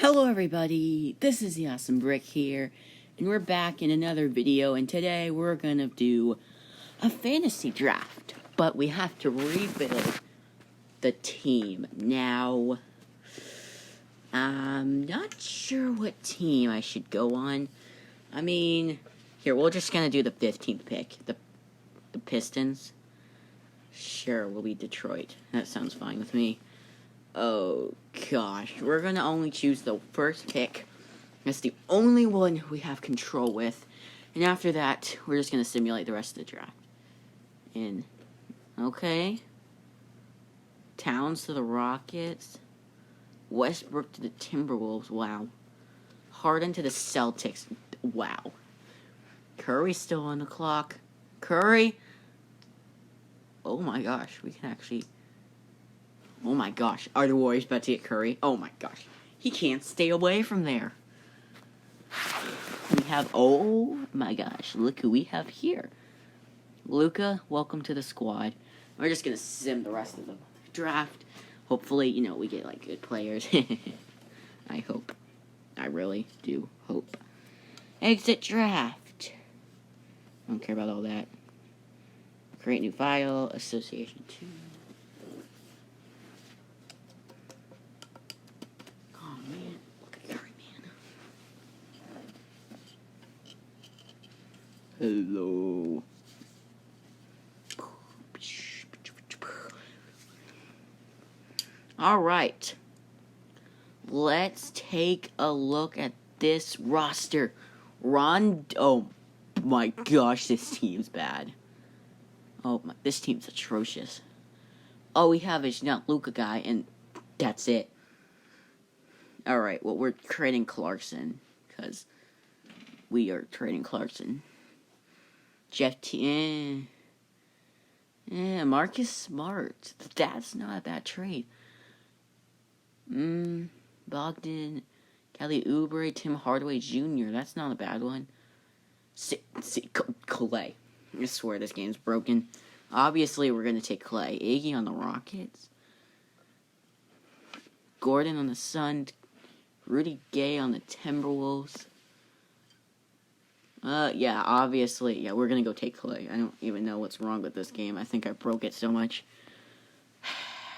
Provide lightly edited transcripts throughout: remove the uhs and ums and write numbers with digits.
Hello everybody, this is the Awesome Brick here, and we're back in another video, and today we're gonna do a fantasy draft, but we have to rebuild the team. Now, I'm not sure what team I should go on. I mean, here, we're just gonna do the 15th pick, the Pistons. Sure, we'll be Detroit. That sounds fine with me. Oh, gosh. We're going to only choose the first pick. That's the only one we have control with. And after that, we're just going to simulate the rest of the draft. Okay. Towns to the Rockets. Westbrook to the Timberwolves. Wow. Harden to the Celtics. Wow. Curry's still on the clock. Curry. Oh, my gosh. We can actually... Oh my gosh, are the Warriors about to get Curry? Oh my gosh, he can't stay away from there. We have, oh my gosh, look who we have here. Luka, welcome to the squad. We're just going to sim the rest of the draft. Hopefully, we get, good players. I hope. I really do hope. Exit draft. I don't care about all that. Create new file, association 2. Hello. Alright. Let's take a look at this roster. Oh my gosh, this team's bad. This team's atrocious. All we have is not Luka guy, and that's it. Alright, well, we're trading Clarkson, because we are trading Clarkson. Marcus Smart. That's not a bad trade. Bogdan, Kelly Oubre, Tim Hardaway Jr. That's not a bad one. Clay. I swear this game's broken. Obviously, we're going to take Clay. Iggy on the Rockets. Gordon on the Suns. Rudy Gay on the Timberwolves. Obviously, we're gonna go take Clay. I don't even know what's wrong with this game. I think I broke it so much.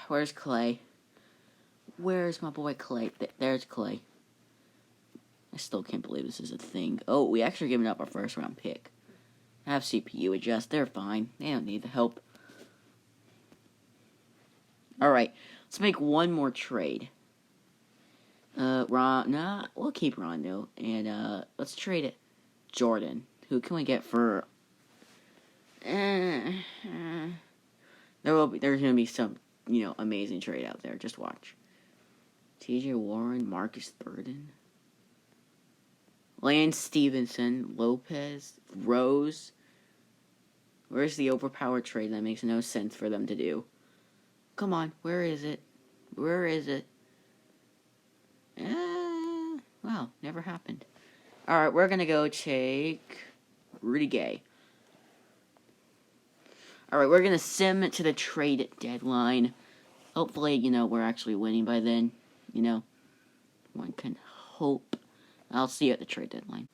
Where's Clay? Where's my boy Clay? There's Clay. I still can't believe this is a thing. Oh, we actually given up our first round pick. Have CPU adjust. They're fine. They don't need the help. Alright, let's make one more trade. We'll keep Rondo. And, let's trade it. Jordan. Who can we get for... There's gonna be some, amazing trade out there. Just watch. TJ Warren, Marcus Burden, Lance Stevenson, Lopez, Rose. Where's the overpowered trade? That makes no sense for them to do. Come on, where is it? Where is it? Wow, never happened. Alright, we're gonna go take Rudy Gay. Alright, we're gonna sim to the trade deadline. Hopefully, we're actually winning by then. One can hope. I'll see you at the trade deadline.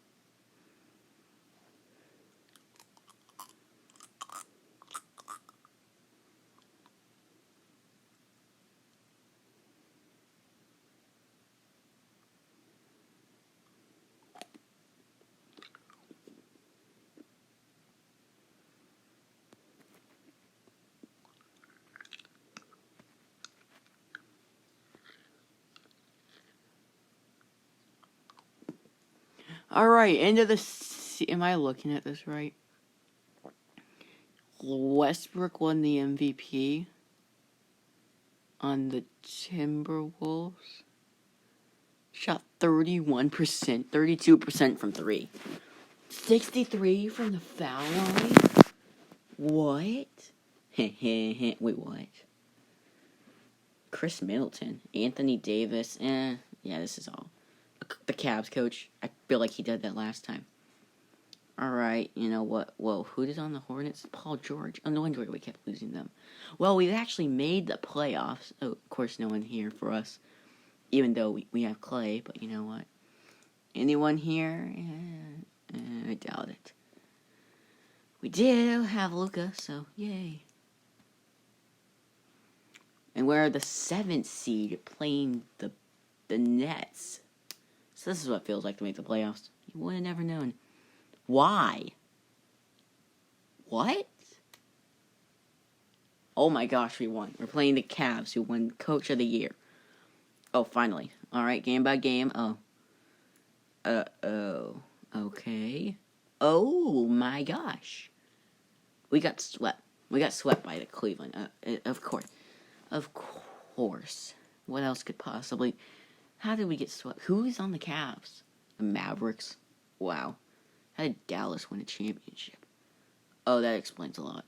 Alright, end of the... Am I looking at this right? Westbrook won the MVP on the Timberwolves. Shot 31%, 32% from 3. 63 from the foul line? What? Wait, what? Chris Middleton, Anthony Davis, yeah, this is all. The Cavs coach, I feel like he did that last time. Alright, you know what? Whoa, who is on the Hornets? Paul George. Oh, no wonder we kept losing them. Well, we've actually made the playoffs. Oh, of course, no one here for us. Even though we have Clay, but you know what? Anyone here? I doubt it. We do have Luka, so yay. And we're the 7th seed playing the Nets. So this is what it feels like to make the playoffs. You would have never known. Why? What? Oh my gosh, we won. We're playing the Cavs, who won Coach of the Year. Oh, finally. Alright, game by game. Oh. Okay. Oh my gosh. We got swept. We got swept by the Cleveland. Of course. Of course. What else could possibly... How did we get swept? Who is on the Cavs? The Mavericks. Wow. How did Dallas win a championship? Oh, that explains a lot.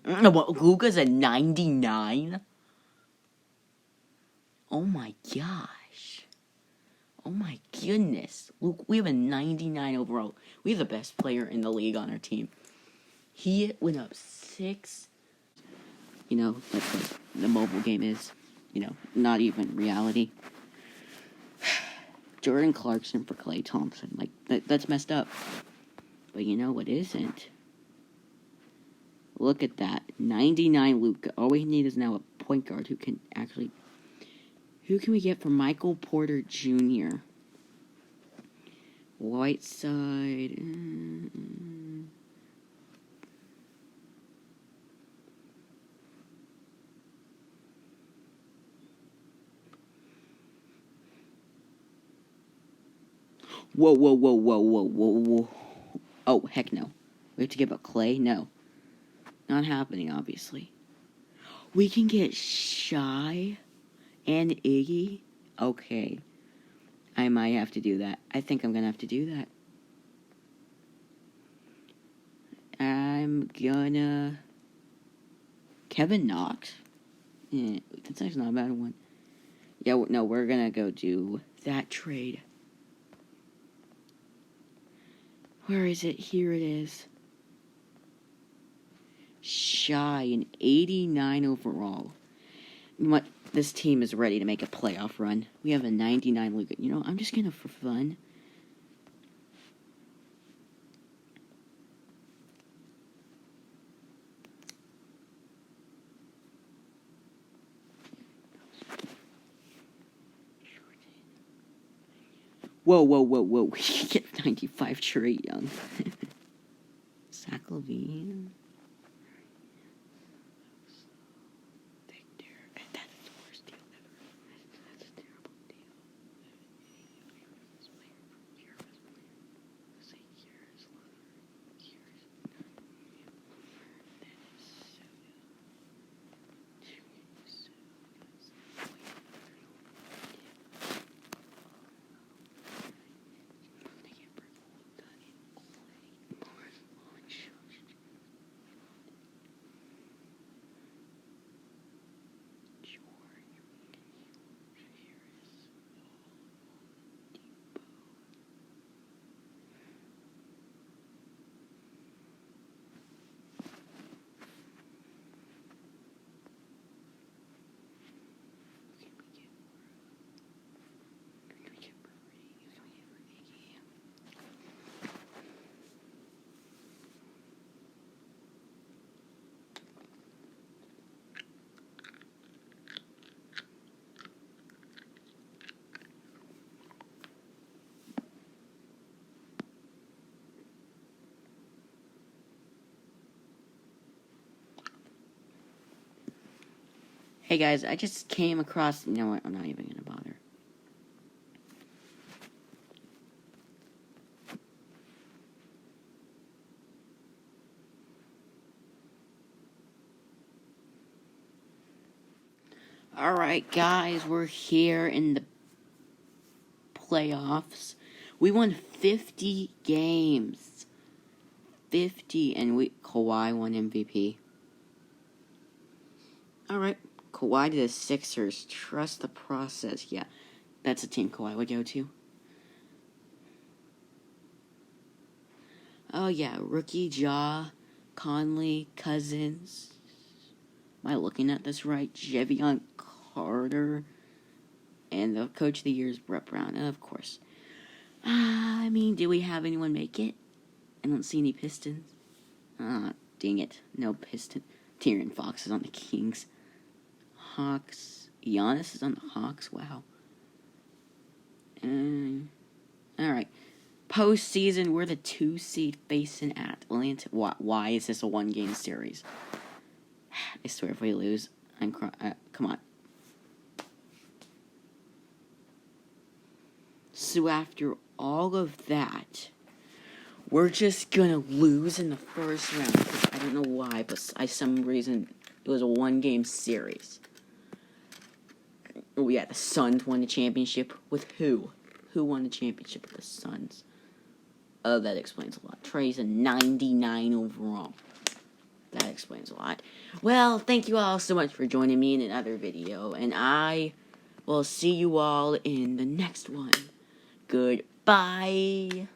What, Luka's a 99? Oh my gosh. Oh my goodness. Luke, we have a 99 overall. We have the best player in the league on our team. He went up 6. You know, like what the mobile game is. You know, not even reality. Jordan Clarkson for Klay Thompson. Like, that's messed up. But you know what isn't? Look at that. 99 Luka. All we need is now a point guard who can actually... Who can we get for Michael Porter Jr.? Whiteside. Whoa. Oh, heck no. We have to give up Clay? No. Not happening, obviously. We can get Shy and Iggy? Okay. I might have to do that. I think I'm gonna have to do that. I'm gonna... Kevin Knox? Yeah, that's actually not a bad one. Yeah, no, we're gonna go do that trade. Where is it? Here it is. Shy, an 89 overall. What? This team is ready to make a playoff run. We have a 99 Luka. You know, I'm just gonna for fun. Whoa. We can get 95 Trae Young. Zach LaVine. Victor. That's the worst deal ever. That's a terrible deal. Hey guys, I just came across... You know what? I'm not even gonna bother. Alright guys, we're here in the playoffs. We won 50 games. 50, and Kawhi won MVP. Alright, Kawhi to the Sixers. Trust the process. Yeah, that's a team Kawhi would go to. Oh yeah, rookie Ja, Conley, Cousins. Am I looking at this right? Javion Carter. And the Coach of the Year is Brett Brown, of course. I mean, do we have anyone make it? I don't see any Pistons. Dang it. No Piston. De'Aaron Fox is on the Kings. Hawks. Giannis is on the Hawks. Wow. Alright. Postseason, we're the 2 seed facing Atlanta. Why is this a 1-game series? I swear if we lose, I'm come on. So after all of that, we're just gonna lose in the first round. I don't know why, but some reason it was a 1-game series. Oh yeah, the Suns won the championship with who? Who won the championship with the Suns? Oh, that explains a lot. Trey's a 99 overall. That explains a lot. Well, thank you all so much for joining me in another video, and I will see you all in the next one. Goodbye.